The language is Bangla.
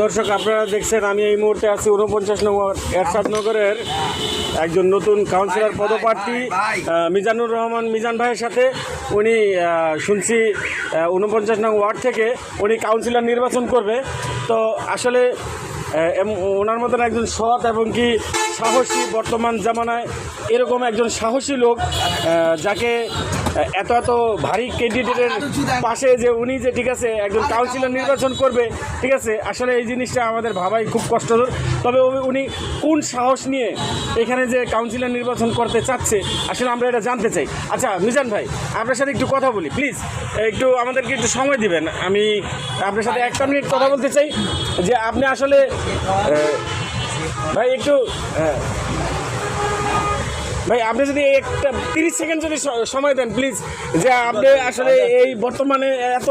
দর্শক আপনারা দেখছেন আমি এই মুহূর্তে আছি ৪৯ নম্বর এরশাদনগরের একজন নতুন কাউন্সিলর পদপ্রার্থী মিজানুর রহমান মিজান ভাইয়ের সাথে। উনি শুনছি ৪৯ নং ওয়ার্ড থেকে উনি কাউন্সিলর নির্বাচন করবে। তো আসলে ওনার মতন একজন সৎ এবং কি সাহসী, বর্তমান জামানায় এরকম একজন সাহসী লোক যাকে এত ভারী ক্যান্ডিডেটের পাশে যে উনি যে ঠিক আছে একজন কাউন্সিলর নির্বাচন করবে, ঠিক আছে, আসলে এই জিনিসটা আমাদের ভাবাই খুব কষ্টকর। তবে উনি কোন সাহস নিয়ে এখানে যে কাউন্সিলর নির্বাচন করতে চাচ্ছে আসলে আমরা এটা জানতে চাই। আচ্ছা মিজান ভাই, আপনার সাথে একটু কথা বলি প্লিজ, একটু আমাদেরকে একটু সময় দিবেন। আমি আপনার সাথে 1 মিনিট কথা বলতে চাই যে আপনি আসলে ভাই একটু ভাই আপনি যদি একটা 30 সেকেন্ড যদি সময় দেন প্লিজ, যে আপনি আসলে এই বর্তমানে এত